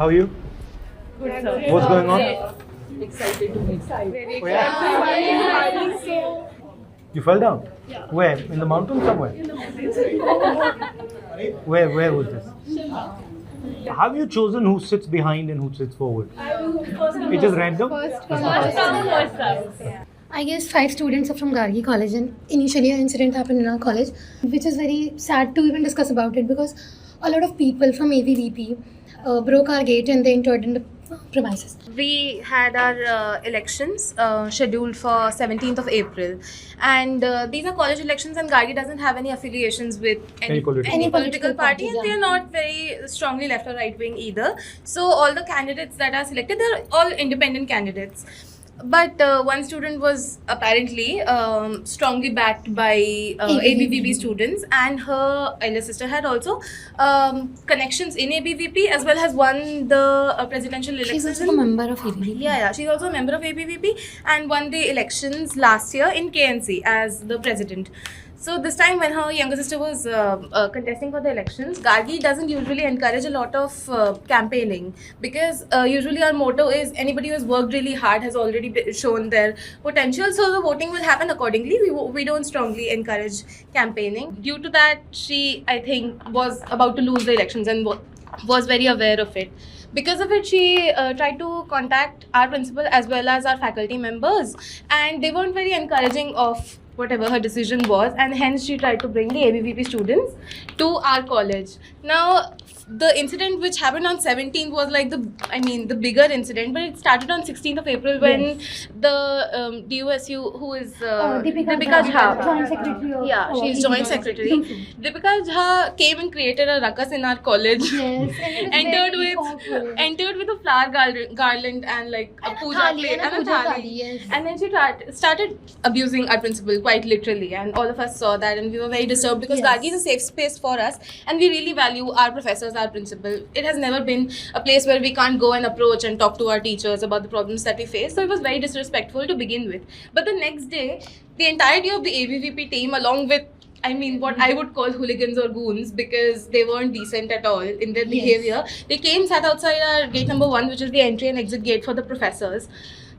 How are you? Good, sir. What's going on? Excited to meet. Oh, yeah. You fell down? Yeah. Where? In the mountain somewhere? In the mountains. Where was this? Have you chosen who sits behind and who sits forward? It's just random? I guess 5 students are from Gargi College, and initially an incident happened in our college, which is very sad to even discuss about it because a lot of people from AVVP broke our gate and they entered in the premises. We had our elections scheduled for 17th of April, and these are college elections, and Gargi doesn't have any affiliations with any political party, and they are not very strongly left or right wing either. So all the candidates that are selected, they're all independent candidates. But one student was apparently strongly backed by ABVP students, and her elder sister had also connections in ABVP as well as won the presidential elections. She's also a member of ABVP. Yeah, she's also a member of ABVP and won the elections last year in KNC as the president. So this time when her younger sister was contesting for the elections, Gargi doesn't usually encourage a lot of campaigning because usually our motto is anybody who has worked really hard has already shown their potential. So the voting will happen accordingly. We don't strongly encourage campaigning. Due to that, she, I think, was about to lose the elections and was very aware of it. Because of it, she tried to contact our principal as well as our faculty members, and they weren't very encouraging of whatever her decision was, and hence she tried to bring the ABVP students to our college. Now, the incident which happened on 17th was like the bigger incident, but it started on 16th of April when the DUSU, who is Deepika Jha, Joint Secretary of she's Joint Secretary. Deepika Jha came and created a ruckus in our college. Yes, entered with a flower garland and like a puja plate and a thali. Yes. And then she started abusing our principal quite literally, and all of us saw that, and we were very disturbed because Gargi is a safe space for us, and we really value our professors, our principal. It has never been a place where we can't go and approach and talk to our teachers about the problems that we face. So it was very disrespectful to begin with. But the next day, the entirety of the ABVP team, along with what I would call hooligans or goons, because they weren't decent at all in their behavior. They came, sat outside our gate number 1, which is the entry and exit gate for the professors.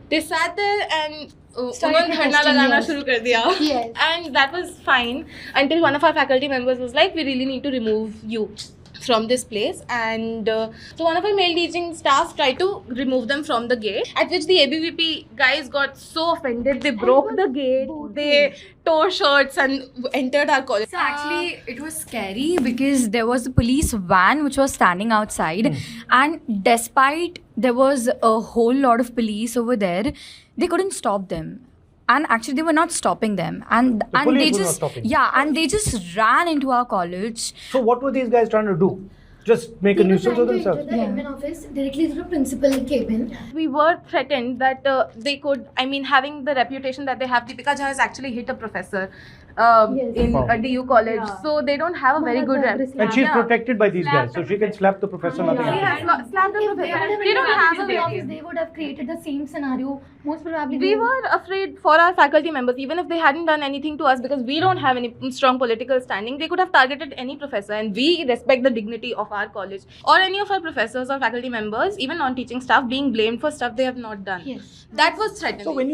They sat there and Started dharna lagana yes. shuru kar diya. Yes. And that was fine until one of our faculty members was like, we really need to remove you from this place, and so one of our male teaching staff tried to remove them from the gate, at which the ABVP guys got so offended, they broke the gate, they tore shirts and entered our college. So actually it was scary because there was a police van which was standing outside, and despite there was a whole lot of police over there, they couldn't stop them. And actually they were not stopping them, and they just they just ran into our college. So what were these guys trying to do? Just make a nuisance of themselves? The admin office directly to the principal cabin. We were threatened that they could, having the reputation that they have, Deepika Jha has actually hit a professor in a DU college. So they don't have a very good reputation. And she's protected by these guys, so she can slap the professor. Nothing happens. Slapped the professor. They don't have a office, they would have created the same scenario. Most probably we were afraid for our faculty members, even if they hadn't done anything to us, because we don't have any strong political standing. They could have targeted any professor, and we respect the dignity of our college or any of our professors or faculty members, even non-teaching staff, being blamed for stuff they have not done. Yes. That was threatening. So when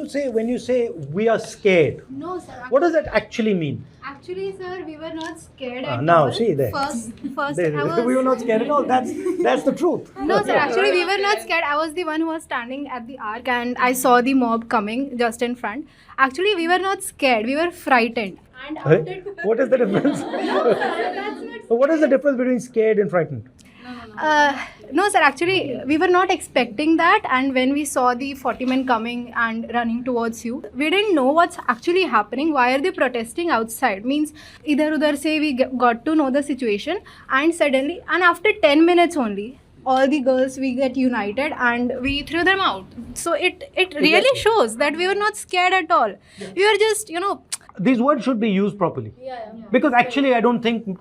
you say we are scared, No, sir. what does that actually mean? Actually, sir, we were not scared at Now, all. see there. First, We were not scared at all. That's the truth. No, sir. Actually, we were not scared. I was the one who was standing at the arc, and I saw the mob coming just in front. Actually, we were not scared. We were frightened. And What is the difference? What is the difference between scared and frightened? no, sir. Actually, we were not expecting that. And when we saw the 40 men coming and running towards you, we didn't know what's actually happening. Why are they protesting outside? Means, idhar udhar se we got to know the situation, and suddenly, and after 10 minutes only, all the girls, we get united and we threw them out. So it really shows that we were not scared at all. We were just, These words should be used properly. Because actually, I don't think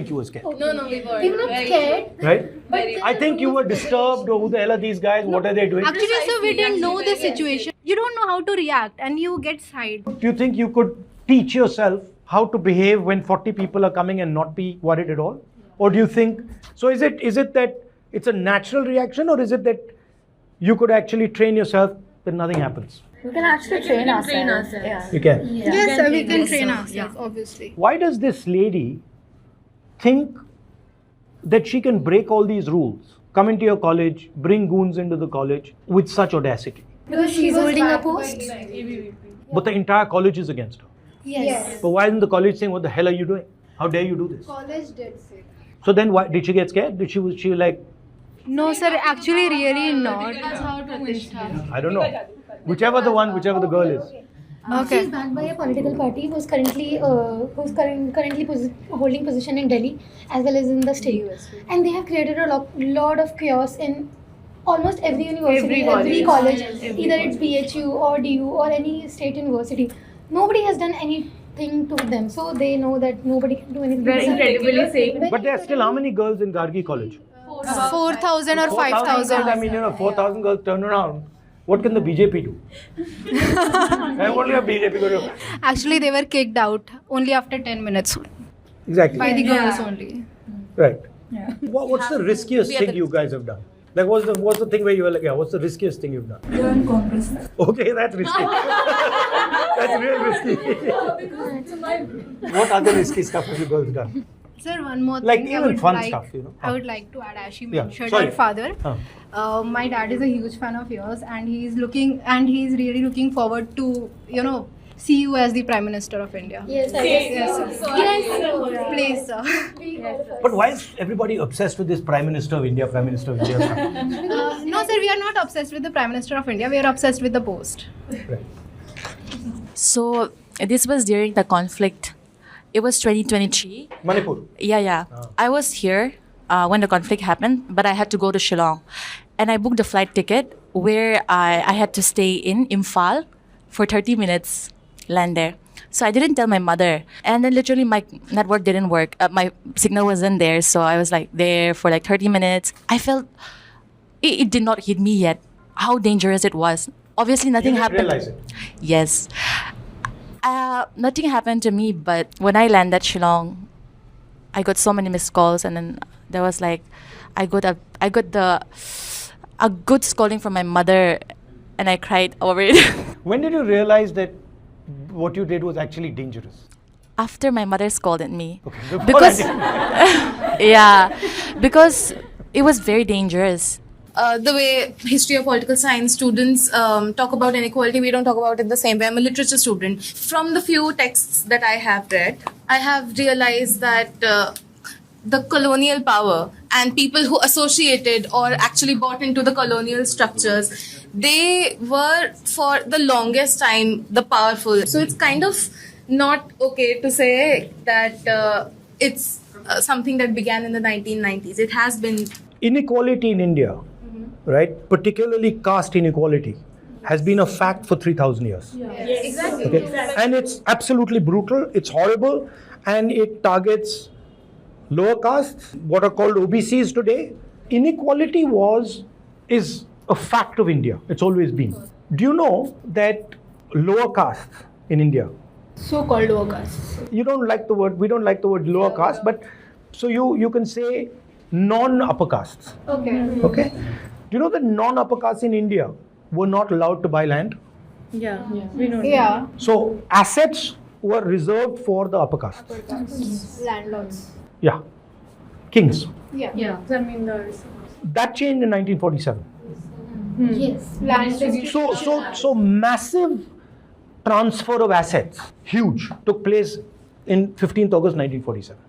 you were scared. No, we were. We were not scared. Right? I think you were disturbed. Who the hell are these guys? What are they doing? Actually, so we didn't know the situation. You don't know how to react and you get side. Do you think you could teach yourself how to behave when 40 people are coming and not be worried at all? Or do you think, so is it that It's a natural reaction, or is it that you could actually train yourself that nothing happens? We can actually train ourselves. Yeah. You can. Yes, sir, we can train ourselves, obviously. Why does this lady think that she can break all these rules, come into your college, bring goons into the college with such audacity? Because she's holding a post. But the entire college is against her. Yes. But why isn't the college saying, what the hell are you doing? How dare you do this? College did say. So then why did she get scared? Was she like, No, sir, actually, really not. I don't know. Whichever the girl is. Okay. She's backed by a political party who's currently holding position in Delhi as well as in the state, and they have created a lot of chaos in almost every university, every college, either it's BHU or DU or any state university. Nobody has done anything to them, so they know that nobody can do anything. They're incredibly safe. But there are still how many girls in Gargi College? 4,000 or 5,000. I mean, 4,000 girls turn around. What can the BJP do? And what will the BJP do? Actually, they were kicked out only after 10 minutes Exactly. by the girls only. Right. What's the riskiest thing you guys have done? Like, what's the thing where you were like, yeah, what's the riskiest thing you've done? Join Congress. Okay, that's risky. That's real risky. What other risky stuff have you girls done? Sir, one more Like thing. even fun stuff, you know. I would like to add, as she Yeah, mentioned sorry. her father. My dad is a huge fan of yours, and he's really looking forward to, see you as the Prime Minister of India. Yes, Yes, sir. Please, sir. But why is everybody obsessed with this Prime Minister of India, Prime Minister of India stuff? No, sir, we are not obsessed with the Prime Minister of India. We are obsessed with the post. Right. So this was during the conflict. It was 2023. Manipur. Yeah. I was here when the conflict happened, but I had to go to Shillong. And I booked a flight ticket where I had to stay in Imphal for 30 minutes, land there. So I didn't tell my mother. And then literally my network didn't work. My signal wasn't there. So I was like there for like 30 minutes. I felt it did not hit me yet how dangerous it was. Obviously nothing You didn't happened. realize it. Yes. Nothing happened to me, but when I landed Shillong, I got so many missed calls, and then there was like, I got a good scolding from my mother, and I cried over it. When did you realize that what you did was actually dangerous? After my mother scolded me, Okay. before because I yeah, because it was very dangerous. The way history or political science students talk about inequality, we don't talk about it the same way. I'm a literature student. From the few texts that I have read, I have realized that the colonial power and people who associated or actually bought into the colonial structures, they were for the longest time the powerful. So it's kind of not okay to say that it's something that began in the 1990s. It has been. Inequality in India, right, particularly caste inequality, has been a fact for 3,000 years. Exactly. Okay? And it's absolutely brutal, it's horrible, and it targets lower castes, what are called OBCs today. Inequality is a fact of India. It's always been. Do you know that lower castes in India, So-called workers. we don't like the word lower caste, but so you can say non-upper castes. Okay? Do you know that non-upper castes in India were not allowed to buy land? Yeah. We know. Yeah. So assets were reserved for the upper castes. Landlords. Yeah. Kings. Yeah. Zamindars. That changed in 1947. Yes. So massive transfer of assets, huge, took place in 15th August 1947.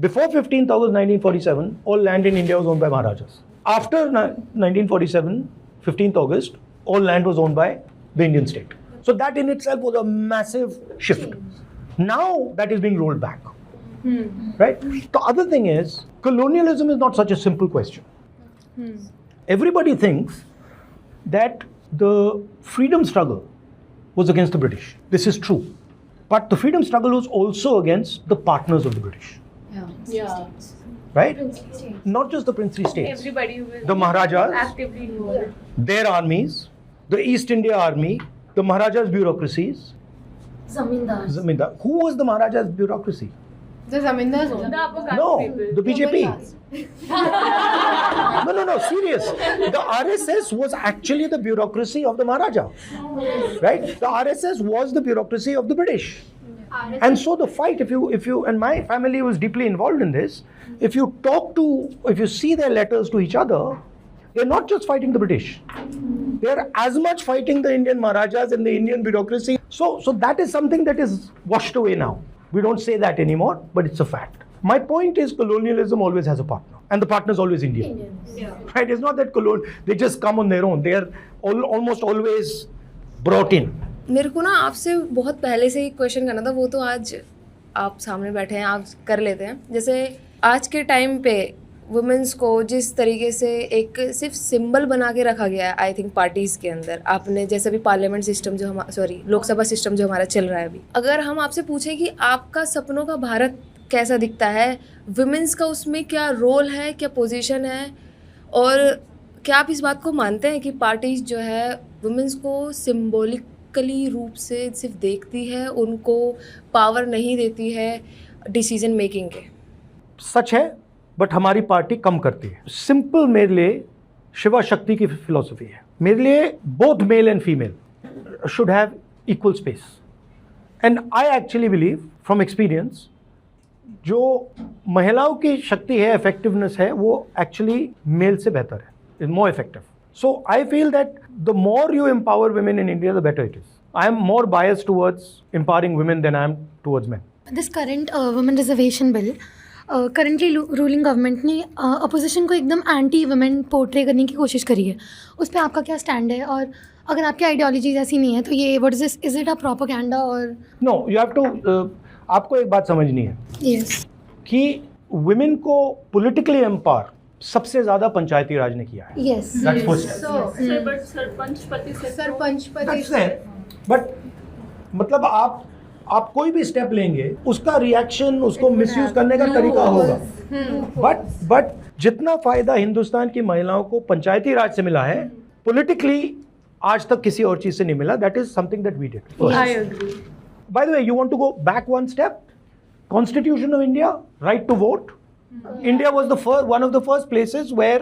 Before 15th August 1947, all land in India was owned by Maharajas. After 1947, 15th August, all land was owned by the Indian state. So that in itself was a massive shift. Now that is being rolled back. Right? The other thing is, colonialism is not such a simple question. Everybody thinks that the freedom struggle was against the British. This is true. But the freedom struggle was also against the partners of the British. Yeah. Right? Not just the princely states. Everybody will The Maharajas, actively involved. their armies, the East India Army, the Maharajas' bureaucracies. Zamindars. Zamindar. Who was the Maharajas' bureaucracy? The Zamindars also. No, the BJP. No, serious. The RSS was actually the bureaucracy of the Maharaja. Right? The RSS was the bureaucracy of the British. And so the fight, if you, and my family was deeply involved in this, if you see their letters to each other, they're not just fighting the British. They're as much fighting the Indian Maharajas and the Indian bureaucracy. So that is something that is washed away now. We don't say that anymore, but it's a fact. My point is colonialism always has a partner, and the partner is always Indian. Right? It's not that they just come on their own. They are almost always brought in. मेरे को ना आपसे बहुत पहले से ही question करना था, वो तो आज आप सामने बैठे हैं, आप कर लेते हैं. जैसे आज के टाइम पे वुमेंस को जिस तरीके से एक सिर्फ सिंबल बना के रखा गया है, आई थिंक पार्टीज़ के अंदर, आपने जैसे भी पार्लियामेंट सिस्टम जो लोकसभा सिस्टम जो हमारा चल रहा है अभी, अगर हम आपसे पूछें कि आपका सपनों का भारत कैसा दिखता है, वुमेंस का उसमें क्या रोल है, क्या पोजीशन है, और क्या आप इस बात को मानते हैं कि पार्टीज जो है वुमेंस को सिम्बॉलिकली रूप से सिर्फ देखती है, उनको पावर नहीं देती है डिसीजन मेकिंग के? सच है, बट हमारी पार्टी कम करती है. सिंपल मेरे लिए शिवा शक्ति की फिलॉसफी है. मेरे लिए both male and female should have equal space. And I actually believe from experience, जो महिलाओं की शक्ति है, इफेक्टिवनेस है, वो एक्चुअली मेल से बेहतर है, is more effective. So I feel that the more you empower women in India, the better it is. I am more biased towards empowering women than I am towards men. This current women reservation bill, currently ruling government ने opposition को एकदम anti women portray करने की कोशिश करी है. उस पर आपका क्या स्टैंड है, और अगर आपकी आइडियोलॉजीज ऐसी नहीं है तो ये what is this, is it a propaganda? और नो, यू हैव टू, आपको एक बात समझनी है कि वुमेन को पॉलिटिकली एम्पावर सबसे ज्यादा पंचायती राज ने किया है. Yes, that's first. सरपंच पति बट मतलब आप कोई भी स्टेप लेंगे, उसका रिएक्शन, उसको मिसयूज करने का तरीका होगा. बट जितना फायदा हिंदुस्तान की महिलाओं को पंचायती राज से मिला है, पॉलिटिकली आज तक किसी और चीज से नहीं मिला. That is something that we did. I agree. By the way, you want to go back one step. Constitution of India, right to vote. India was one of the first places where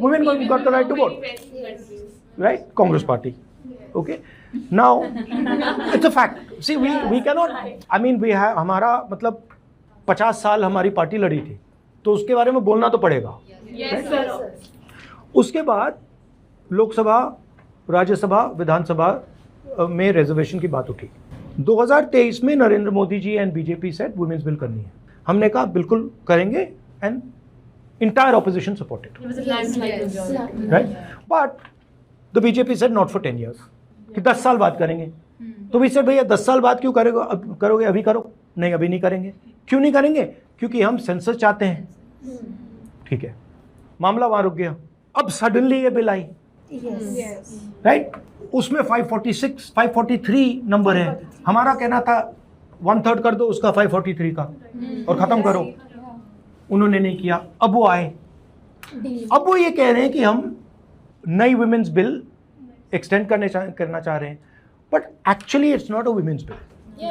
women got the right to vote. Right? Congress Party. Okay. Now, it's a fact. See, we cannot. I mean, we have हमारा मतलब 50 साल हमारी party लड़ी थी, तो उसके बारे में बोलना तो पड़ेगा. Yes, sir. उसके बाद लोकसभा, राज्यसभा, विधानसभा में रिजर्वेशन की बात उठी. 2023 में Narendra Modi ji and BJP said women's bill करनी है. हमने कहा बिल्कुल करेंगे, and entire opposition supported. Right? But the BJP said not for 10 years, कि 10 साल बाद करेंगे. तो वी सेड भैया 10 साल बाद क्यों करोगे, अभी करो. नहीं, अभी नहीं करेंगे. क्यों नहीं करेंगे? क्योंकि हम सेंसस चाहते हैं. ठीक है, मामला वहां रुक गया. अब सडनली ये बिल आई. राइट? उसमें 546, 543 नंबर है. हमारा कहना था 1/3 कर दो उसका 543 का और खत्म करो. उन्होंने नहीं किया. अब वो आए, अब वो ये कह रहे हैं कि हम नई वुमेन्स बिल एक्सटेंड करना चाह रहे हैं. But actually it's not a women's bill. It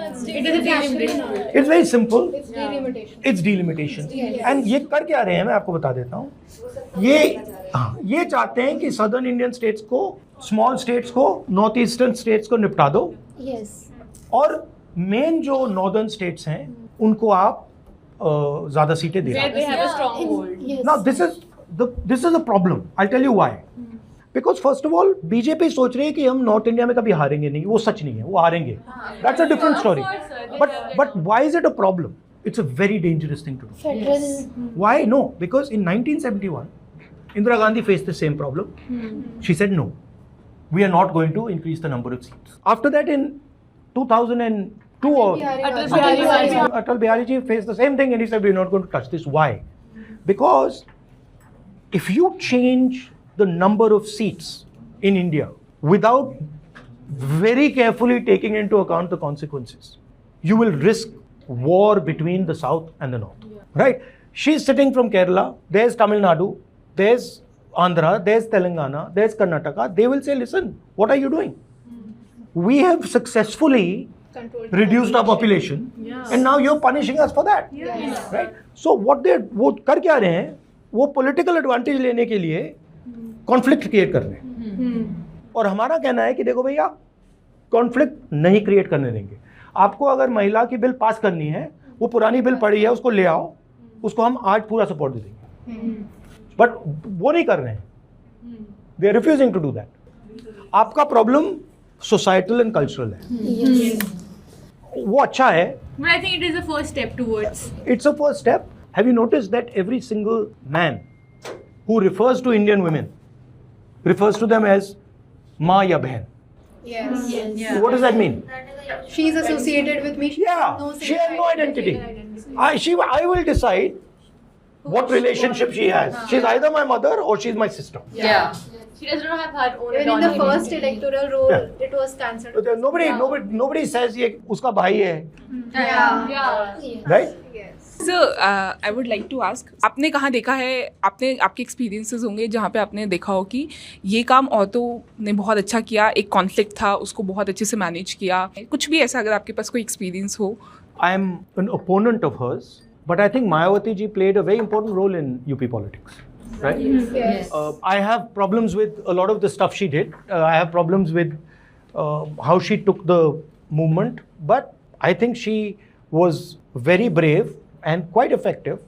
is a delimitation. It's very simple. It's delimitation. And ये कर क्या रहे हैं, मैं आपको बता देता हूँ. ये चाहते हैं कि सदर्न इंडियन स्टेट्स को, स्मॉल स्टेट्स को, नॉर्थ ईस्टर्न स्टेट्स को निपटा दो. और मेन जो नॉर्दर्न स्टेट्स हैं उनको आप ज़्यादा सीटें दे. They have a strong hold. Now this is a problem. I'll tell you why. Because first of all, BJP सोच रही है कि हम नॉर्थ इंडिया में कभी हारेंगे नहीं. वो सच नहीं है, वो हारेंगे. That's a different story. But why is it a problem? It's a very dangerous thing to do. Why? No, because in 1971, Indira Gandhi faced the same problem. She said no, we are not going to increase the number of seats. After that, in 2002, Atal Bihari Ji faced the same thing, and he said we are not going to touch this. Why? Because if you change the number of seats in India without very carefully taking into account the consequences, you will risk war between the south and the north. Right? She's sitting from Kerala, there's Tamil Nadu, there's Andhra, there's Telangana, there's Karnataka. They will say, listen, what are you doing? We have successfully reduced our population, and now you're punishing us for that, right? So वो कर क्या रहे हैं? वो political advantage लेने के लिए conflict create कर रहे हैं, और हमारा कहना है कि देखो भैया conflict नहीं create करने देंगे। आपको अगर महिला की बिल पास करनी है, वो पुरानी बिल पड़ी है, उसको ले आओ, उसको हम आज पूरा सपोर्ट दे देंगे, बट वो नहीं कर रहे हैं, they are refusing to do that. आपका प्रॉब्लम सोसाइटल एंड कल्चरल है, वो अच्छा है, But I think it is a first step towards. it's a first step. Have you noticed that every single man who refers to Indian women refers to them as ma ya behan? Yes. What does that mean? She's associated with me. She Yeah, she has no identity. I will decide what relationship she has. She's either my mother or she's my sister. Yeah. She does not have her own. Even in the autonomy. first electoral roll, Yeah. it was cancelled. So nobody says ये उसका भाई है, Yeah. right? So, I would like to ask, आपने कहाँ देखा है, आपने आपके एक्सपीरियंसेस होंगे जहाँ पे आपने देखा हो कि ये काम औरतों ने बहुत अच्छा किया, एक कॉन्फ्लिक्ट था उसको बहुत अच्छे से मैनेज किया, कुछ भी ऐसा अगर आपके पास कोई एक्सपीरियंस हो? I am an opponent of hers, but I think Mayawati ji played a very important role in UP politics, right? Yes. I have problems with a lot of the stuff she did. I have problems with how she took the movement, but I think she was very brave and quite effective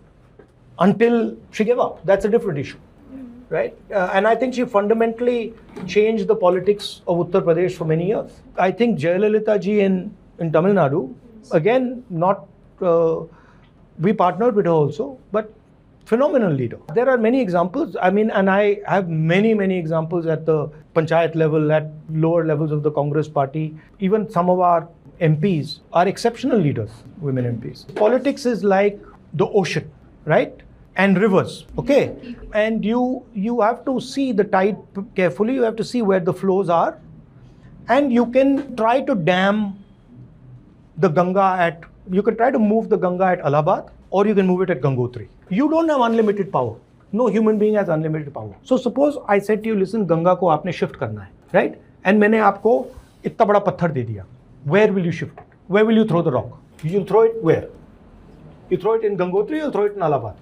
until she gave up. That's a different issue, right? And I think she fundamentally changed the politics of Uttar Pradesh for many years. I think Jayalalitha ji in Tamil Nadu, again, not we partnered with her also, but phenomenal leader. There are many examples. I mean, and I have many examples at the panchayat level, at lower levels of the Congress party. Even some of our MPs are exceptional leaders, women MPs. Politics is like the ocean, right? And rivers, okay? And you have to see the tide carefully. You have to see where the flows are, and you can try to dam the Ganga you can try to move the Ganga at Allahabad, or you can move it at Gangotri. You don't have unlimited power. No human being has unlimited power. So suppose I said to you, listen, Ganga को आपने shift करना है, right? And मैंने आपको इतना बड़ा पत्थर दे दिया. Where will you shift it? Where will you throw the rock? You throw it where? You throw it in Gangotri, or you throw it in Allahabad?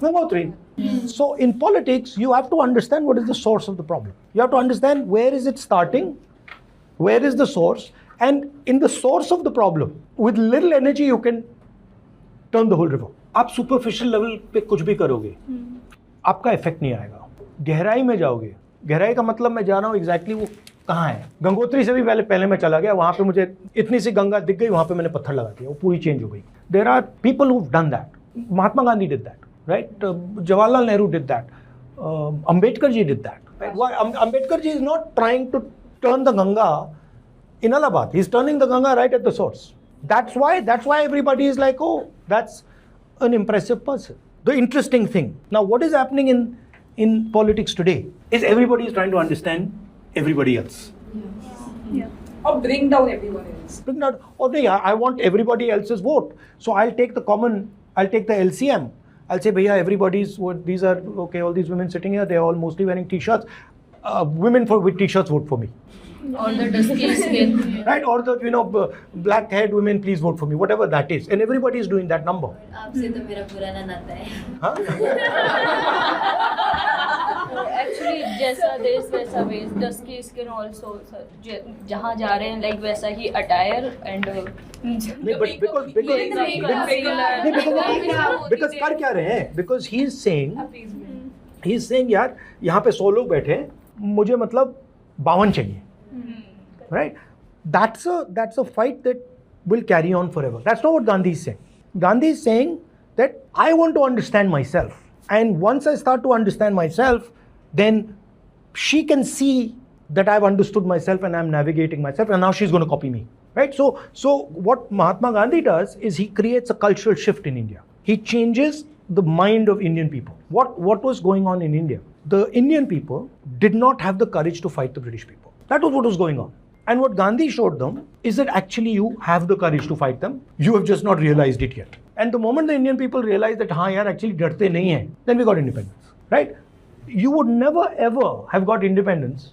Gangotri. So in politics, you have to understand what is the source of the problem. You have to understand where is it starting, where is the source, and in the source of the problem, with little energy, you can turn the whole river. आप superficial level पे कुछ भी करोगे, आपका effect नहीं आएगा. गहराई में जाओगे. गहराई का मतलब मैं जा रहा हूँ exactly वो कहाँ है. गंगोत्री से भी पहले मैं चला गया, वहाँ पे मुझे इतनी सी गंगा दिख गई, वहाँ पे मैंने पत्थर लगा दिया, वो पूरी चेंज हो गई. There are people who've done that. Mahatma Gandhi did that, right? Jawaharlal Nehru did that. Ambedkar ji did that. Right? Why? Ambedkar ji is not trying to turn the Ganga in Allahabad. He's turning the Ganga right at the source. That's why everybody is like, oh, that's an impressive person. The interesting thing. Now, what is happening in politics today is everybody is trying to understand everybody else. Or bring down everyone else. I want everybody else's vote. So I'll take the LCM. I'll say, bhaiya, everybody's what these are, okay, all these women sitting here, they're all mostly wearing t-shirts. Women with t-shirts vote for me. Or the dusky skin. Right? Or the, black haired women, please vote for me. Whatever that is. And everybody is doing that number. आपसे तो मेरा पुराना नाता है. Huh? Actually, जैसा देश वैसा वेश, dusky skin also. जहाँ जा रहे हैं, like वैसा ही attire and. Because कर क्या रहे हैं? Because he's saying यार यहाँ पे 100 लोग बैठे हैं, मुझे मतलब 52 चाहिए. Right? That's a fight that will carry on forever. That's not what Gandhi is saying. Gandhi is saying that I want to understand myself. And once I start to understand myself, then she can see that I've understood myself and I'm navigating myself, and now she's going to copy me. Right? So what Mahatma Gandhi does is he creates a cultural shift in India. He changes the mind of Indian people. What was going on in India? The Indian people did not have the courage to fight the British people. That was what was going on. And what Gandhi showed them is that actually you have the courage to fight them. You have just not realized it yet. And the moment the Indian people realized that, हाँ यार, actually डरते नहीं हैं, then we got independence, right? You would never ever have got independence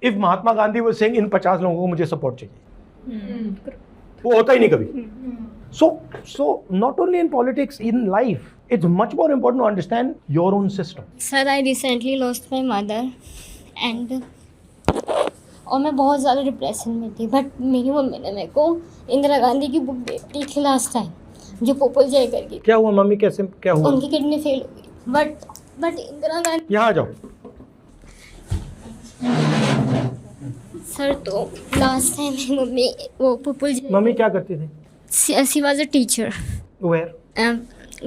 if Mahatma Gandhi was saying इन 50 लोगों को मुझे support चाहिए. वो होता ही नहीं कभी. So not only in politics, in life, it's much more important to understand your own system. Sir I recently lost my mother and और मैं बहुत ज़्यादा डिप्रेशन में थी, बट मेरी मम्मी ने मेरे को इंदिरा गांधी की बुक दे दी थी लास्ट टाइम, जो पोपल जयकर की. क्या हुआ मम्मी, कैसे क्या हुआ? उनकी किडनी फेल हो गई, बट इंदिरा गांधी. यहाँ आ जाओ. सर तो लास्ट टाइम मेरी मम्मी वो पोपल मम्मी क्या करती थी? She was a teacher. Where?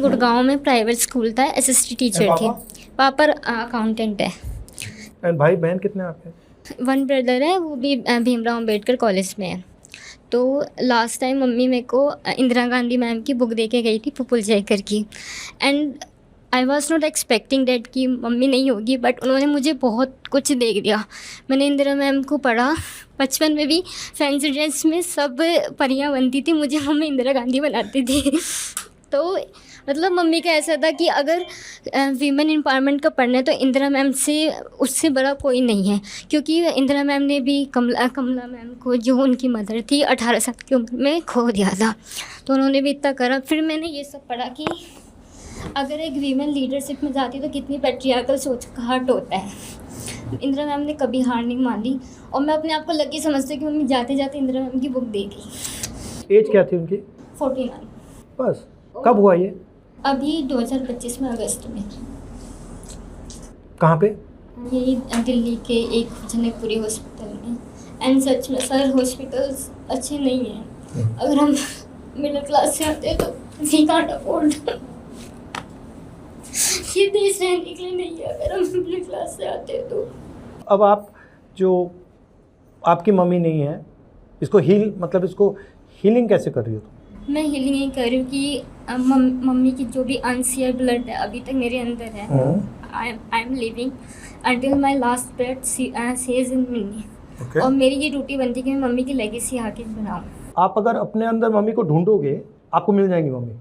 Gurgaon में प्राइवेट स्कूल था, एसएसटी टीचर थी. पापा अकाउंटेंट है. एंड भाई बहन कितने आपके? वन ब्रदर है, वो भी भीमराव अम्बेडकर कॉलेज में है. तो लास्ट टाइम मम्मी मेरे को इंदिरा गांधी मैम की बुक दे के गई थी, पुपुल जयकर की. And I was not expecting that कि मम्मी नहीं होगी, बट उन्होंने मुझे बहुत कुछ दे दिया. मैंने इंदिरा मैम को पढ़ा. बचपन में भी फैंसी ड्रेस में सब परियां बनती थी, मुझे मम्मी इंदिरा गांधी बनाती थी. तो मतलब मम्मी का ऐसा था कि अगर वीमेन एम्पावरमेंट का पढ़ना है तो इंदिरा मैम से उससे बड़ा कोई नहीं है, क्योंकि इंदिरा मैम ने भी कमला मैम को, जो उनकी मदर थी, 18 साल की उम्र में खो दिया था. तो उन्होंने भी इतना करा. फिर मैंने ये सब पढ़ा कि अगर एक वीमेन लीडरशिप में जाती है तो कितनी पैट्रियार्कल सोच का हर्ट होता है. इंदिरा मैम ने कभी हार नहीं मानी, और मैं अपने आप को लकी समझती हूँ कि मम्मी जाते जाते इंदिरा मैम की बुक दे गई. एज क्या थी उनकी? 49. बस. कब हुआ ये? अभी 2025 में अगस्त में. कहाँ पे? यही दिल्ली के एक जनकपुरी हॉस्पिटल में. एंड सच में सर हॉस्पिटल्स अच्छे नहीं हैं. अगर हम मिडिल क्लास से आते हैं तो वी कांट अफोर्ड. ये देश रहने के लिए नहीं है अगर हम मिडिल क्लास से आते हैं तो. अब आप जो आपकी मम्मी नहीं है, इसको इसको हीलिंग कैसे कर रही हो? मैं हीलिंग नहीं कर रही हूँ कि मम्मी की जो भी अनसीयर ब्लड है अभी तक मेरे अंदर है. I am living until my last breath says in me. और मेरी ये ड्यूटी बनती है कि मैं मम्मी की लेगेसी आगे बनाऊँ. आप अगर अपने अंदर मम्मी को ढूंढोगे, आपको मिल जाएंगी मम्मी.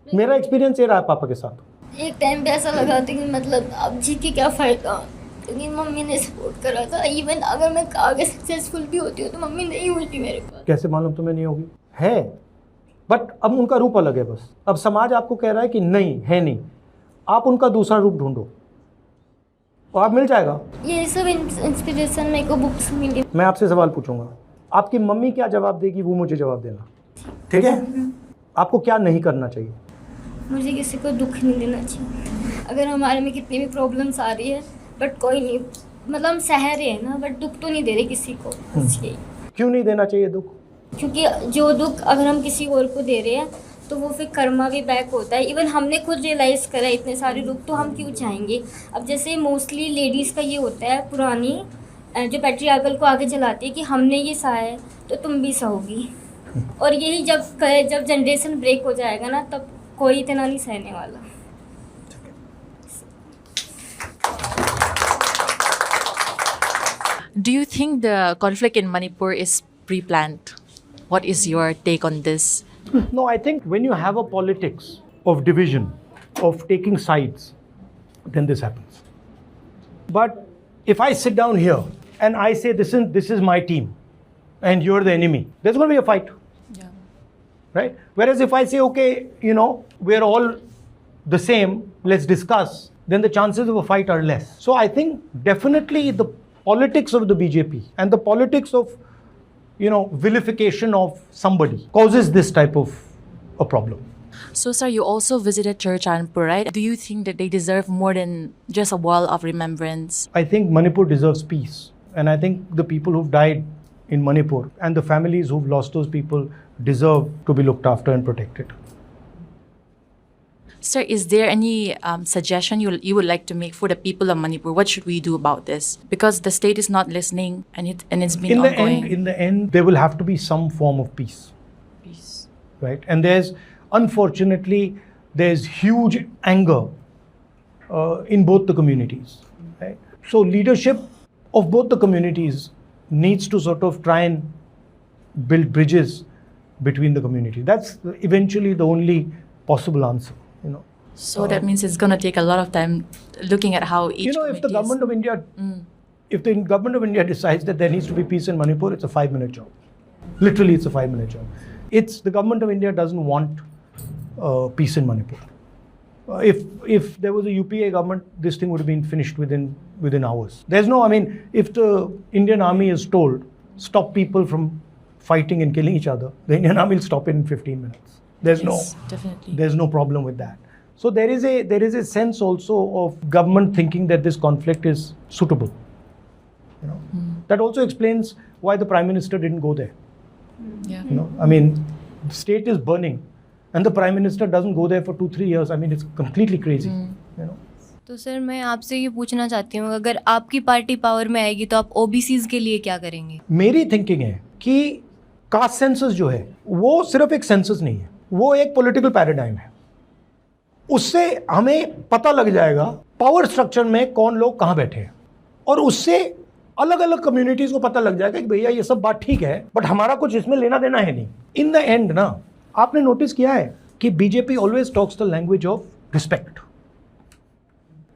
मेरा एक्सपीरियंस ये रहा है पापा के साथ. एक टाइम पे ऐसा लगा था कि मतलब अब जी के क्या फ़ायदा, क्योंकि मम्मी ने सपोर्ट करा था. इवन अगर मैं आगे सक्सेसफुल भी होती हूँ तो मम्मी नहीं होती मेरे पास. कैसे मालूम तुम्हें नहीं होगी? है, बट अब उनका रूप अलग है. बस अब समाज आपको कह रहा है कि नहीं है, नहीं. आप उनका दूसरा रूप ढूंढो और आप मिल जाएगा. ये सब इंस्पिरेशन मेरे को बुक्स मिली. मैं आपसे सवाल पूछूंगा, आपकी मम्मी क्या जवाब देगी वो मुझे जवाब देना, ठीक है? आपको क्या नहीं करना चाहिए? मुझे किसी को दुख नहीं देना चाहिए. अगर हमारे में कितनी भी प्रॉब्लम्स आ रही है, बट कोई नहीं, मतलब हम सह रहे हैं ना, बट दुख तो नहीं दे रहे किसी को. क्यों नहीं देना चाहिए दुख? क्योंकि जो दुख अगर हम किसी और को दे रहे हैं तो वो फिर कर्मा भी बैक होता है. इवन हमने खुद रियलाइज़ करा इतने सारे दुख, तो हम क्यों चाहेंगे. अब जैसे मोस्टली लेडीज़ का ये होता है, पुरानी जो पैट्रियार्कल को आगे चलाती है कि हमने ये सहा है तो तुम भी सहोगी. और यही जब जनरेशन ब्रेक हो जाएगा ना, तब कोई इतना नहीं सहने वाला. Do you think the conflict in Manipur is pre-planned? What is your take on this? No, I think when you have a politics of division, of taking sides, then this happens. But if I sit down here and I say this is my team and you're the enemy, there's going to be a fight. Yeah. Right? Whereas if I say, okay, we're all the same, let's discuss, then the chances of a fight are less. So I think definitely the politics of the BJP and the politics of vilification of somebody causes this type of a problem. So, sir, you also visited Churachandpur, right? Do you think that they deserve more than just a wall of remembrance? I think Manipur deserves peace. And I think the people who've died in Manipur and the families who've lost those people deserve to be looked after and protected. Sir, is there any suggestion you would like to make for the people of Manipur? What should we do about this? Because the state is not listening and it's been ongoing. In the end, there will have to be some form of peace. Peace. Right? And unfortunately, there's huge anger in both the communities. Right? So leadership of both the communities needs to sort of try and build bridges between the communities. That's eventually the only possible answer. So that means it's going to take a lot of time looking at how each if the government of India if the government of India decides that there needs to be peace in Manipur, it's a 5-minute job. Literally, it's a 5-minute job. It's the government of India doesn't want peace in Manipur. If there was a UPA government, this thing would have been finished within hours. There's no, I mean, if the Indian army is told stop people from fighting and killing each other, the Indian army will stop it in 15 minutes. There's no problem with that. So there is a sense also of government thinking that this conflict is suitable. You know, that also explains why the Prime Minister didn't go there. Yeah. You know, I mean, the state is burning, and the Prime Minister doesn't go there for 2-3 years. I mean, it's completely crazy. You know. तो sir मैं आपसे ये पूछना चाहती हूँ, अगर आपकी party power में आएगी तो आप ओबीसीज के लिए क्या करेंगे? मेरी थिंकिंग है कि कास्ट सेंसस जो है वो सिर्फ एक सेंसस नहीं है, वो एक पॉलिटिकल पैराडाइम है. उससे हमें पता लग जाएगा पावर स्ट्रक्चर में कौन लोग कहाँ बैठे हैं, और उससे अलग अलग कम्युनिटीज को पता लग जाएगा कि भैया ये सब बात ठीक है, बट हमारा कुछ इसमें लेना देना है नहीं. इन द एंड ना, आपने नोटिस किया है कि BJP always talks the language of respect.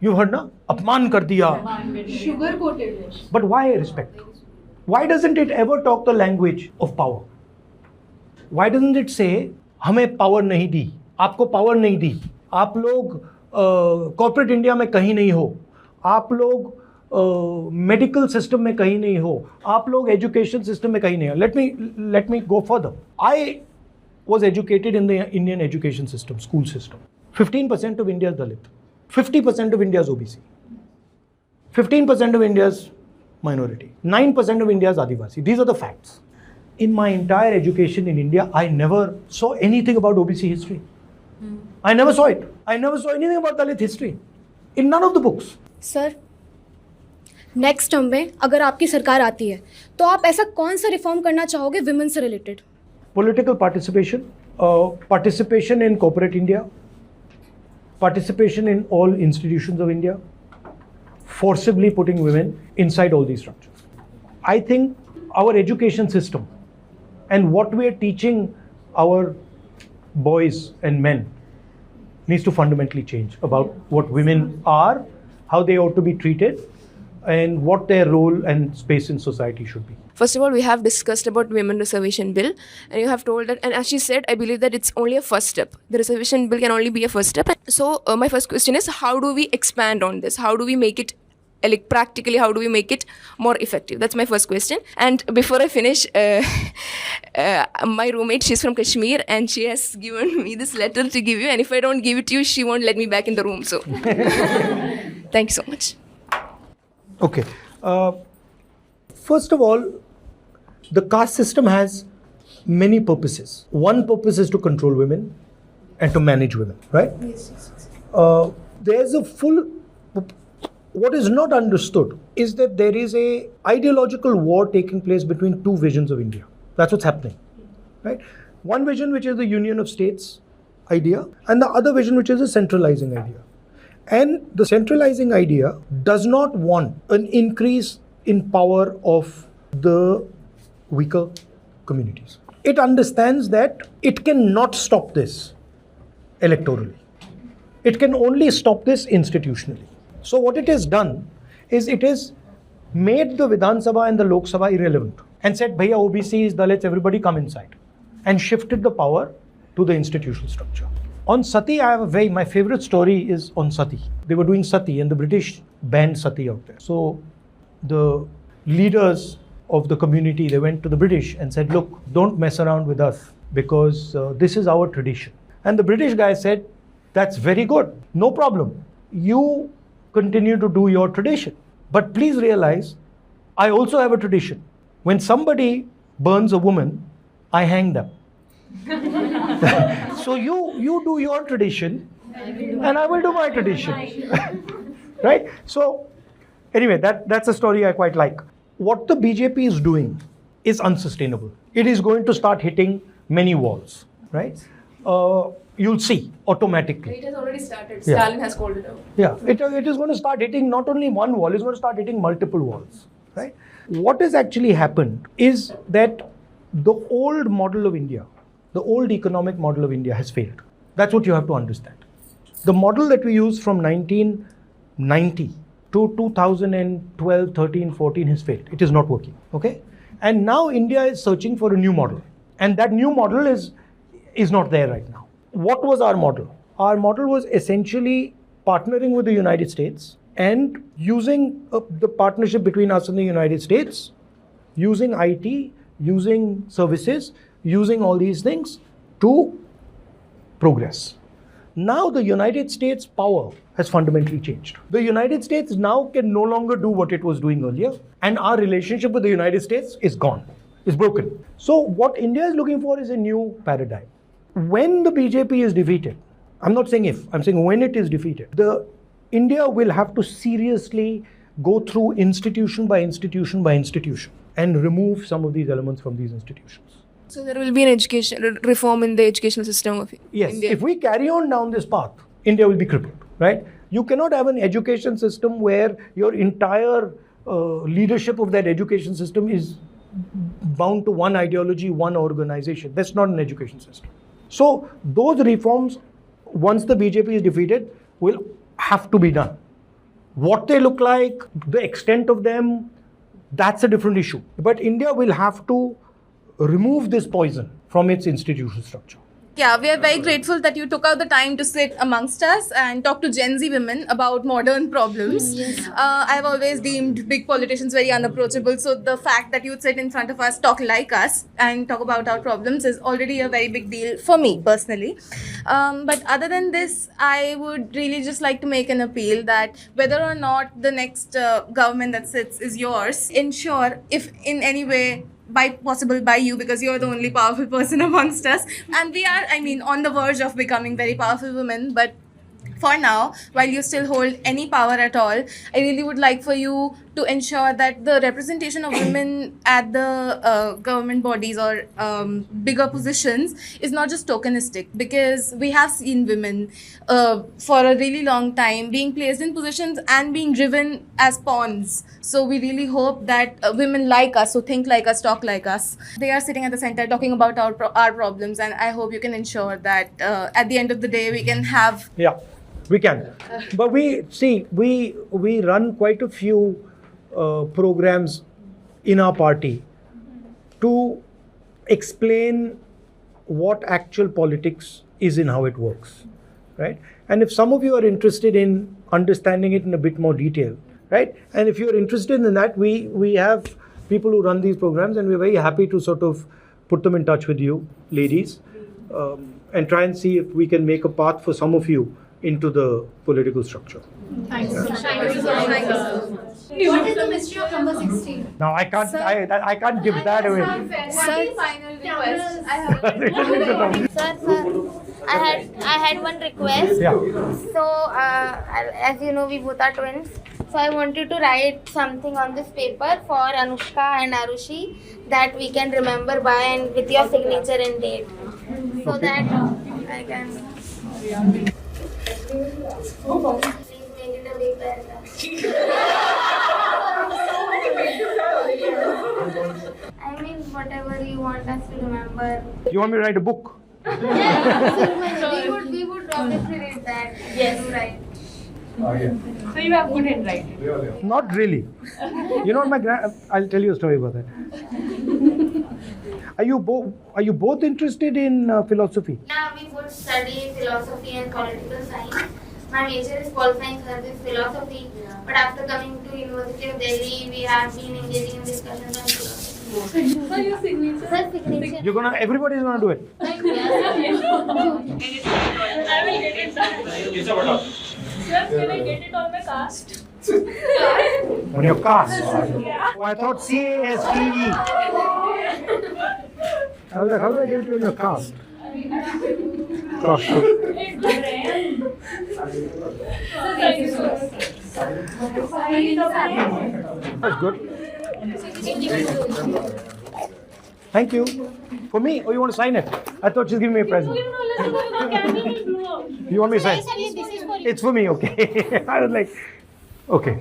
You heard ना, अपमान कर दिया, Sugar coated. But why respect? Why doesn't it ever talk the language of power? Why doesn't it से हमें पावर नहीं दी, आपको पावर नहीं दी, आप लोग कॉर्पोरेट इंडिया में कहीं नहीं हो, आप लोग मेडिकल सिस्टम में कहीं नहीं हो, आप लोग एजुकेशन सिस्टम में कहीं नहीं हो. Let me go further. I was educated in the Indian education system, school system. 15% of India is Dalit. 50% of India is OBC. 15% of India is minority. 9% of India is Adivasi. These are the facts. In my entire education in India, I never saw anything about OBC history. I never saw it. I never saw anything about Dalit history. In none of the books. Sir, next term में अगर आपकी सरकार आती है तो आप ऐसा कौन सा रिफॉर्म करना चाहोगे विमेन से related? Political participation, participation in corporate India, participation in all institutions of India, forcibly putting women inside all these structures. I think our education system and what we are teaching our boys and men needs to fundamentally change about what women are, how they ought to be treated, and what their role and space in society should be. First of all, we have discussed about women reservation bill, and you have told that, and as she said, I believe that it's only a first step. The reservation bill can only be a first step. So my first question is, how do we expand on this? How do we make it, like practically, how do we make it more effective? That's my first question. And before I finish, my roommate, she's from Kashmir, and she has given me this letter to give you, and if I don't give it to you, she won't let me back in the room. So thank you so much. Okay. First of all, the caste system has many purposes. One purpose is to control women and to manage women, right? Yes. There's a full... What is not understood is that there is a ideological war taking place between two visions of India. That's what's happening, right? One vision, which is the union of states idea, and the other vision, which is a centralizing idea. And the centralizing idea does not want an increase in power of the weaker communities. It understands that it cannot stop this electorally. It can only stop this institutionally. So what it has done is it has made the Vidhan Sabha and the Lok Sabha irrelevant and said, Bhaiya, OBCs, Dalits, everybody come inside, and shifted the power to the institutional structure. On Sati, my favorite story is on Sati. They were doing Sati and the British banned Sati out there. So the leaders of the community, they went to the British and said, look, don't mess around with us because this is our tradition. And the British guy said, that's very good, no problem. You continue to do your tradition. But please realize, I also have a tradition. When somebody burns a woman, I hang them. So you do your tradition and I will do my tradition. Right? So anyway, that's a story I quite like. What the BJP is doing is unsustainable. It is going to start hitting many walls, right? You'll see automatically. It has already started. Yeah. Stalin has called it out. Yeah, it is going to start hitting not only one wall, it's going to start hitting multiple walls, right? What has actually happened is that the old model of India, the old economic model of India has failed. That's what you have to understand. The model that we used from 1990 to 2012, 13, 14 has failed. It is not working, okay? And now India is searching for a new model. And that new model is not there right now. What was our model? Our model was essentially partnering with the United States and using the partnership between us and the United States, using IT, using services, using all these things to progress. Now the United States power has fundamentally changed. The United States now can no longer do what it was doing earlier, and our relationship with the United States is gone, is broken. So what India is looking for is a new paradigm. When the BJP is defeated, I'm not saying if, I'm saying when it is defeated, India will have to seriously go through institution by institution by institution and remove some of these elements from these institutions. So there will be an education reform in the educational system of Yes, India. if we carry on down this path, India will be crippled, right? You cannot have an education system where your entire leadership of that education system is bound to one ideology, one organization. That's not an education system. So those reforms, once the BJP is defeated, will have to be done. What they look like, the extent of them, that's a different issue. But India will have to remove this poison from its institutional structure. Yeah, we are very grateful that you took out the time to sit amongst us and talk to Gen Z women about modern problems. I've always deemed big politicians very unapproachable, so the fact that you'd sit in front of us, talk like us, and talk about our problems is already a very big deal for me personally. But other than this, I would really just like to make an appeal that whether or not the next government that sits is yours, ensure if in any way possible by you, because you're the only powerful person amongst us, and we are, on the verge of becoming very powerful women. But for now, while you still hold any power at all, I really would like for you to ensure that the representation of women at the government bodies or bigger positions is not just tokenistic, because we have seen women for a really long time being placed in positions and being driven as pawns. So we really hope that women like us, who think like us, talk like us, they are sitting at the center talking about our problems, and I hope you can ensure that at the end of the day we can have... Yeah, we can. But we run quite a few programs in our party to explain what actual politics is and how it works, right? And if some of you are interested in understanding it in a bit more detail, right? And if you're interested in that, we have people who run these programs, and we're very happy to sort of put them in touch with you, ladies, and try and see if we can make a path for some of you into the political structure. Thank you. What is the mystery of number 16? Now I can't give that away. Sir, final request. Sir, I had one request. Yeah. So, as you know, we both are twins. So I wanted to write something on this paper for Anushka and Arushi that we can remember by, and with your signature and date, so that I can. Please make it a big paragraph. I mean, whatever you want us to remember. You want me to write a book? we would obviously read that. Yes. Right. So you have good handwriting. Not really. You know, I'll tell you a story about that. Are you both interested in philosophy? Yeah, we both study philosophy and political science. My major is pol science, hers is philosophy. But after coming to University of Delhi, we have been engaging in discussions on philosophy. Sir, your signature. Sir, signature. Everybody's gonna do it. I will get it done. Sir, can I get it on my cast? On your cast. Oh, I thought CASTE. How do I get it on your cast? Gosh. That's good. Thank you. For me? Or you want to sign it? I thought she's giving me a present. You want me to sign? It's for me, okay. I was like, okay.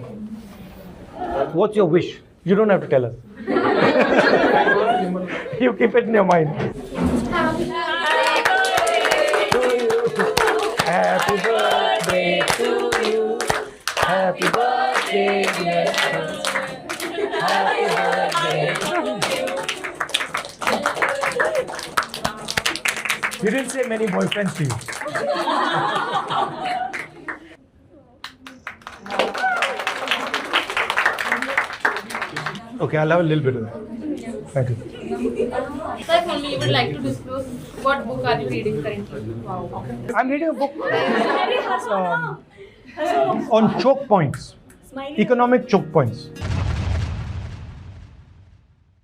What's your wish? You don't have to tell us. You keep it in your mind. Happy birthday to you. Happy birthday, dear. Happy birthday to you. You didn't say many boyfriends to you. Okay, I'll have a little bit of that. Thank you. Sir, only you would like to disclose what book are you reading currently? Wow. I'm reading a book on choke points, economic choke points.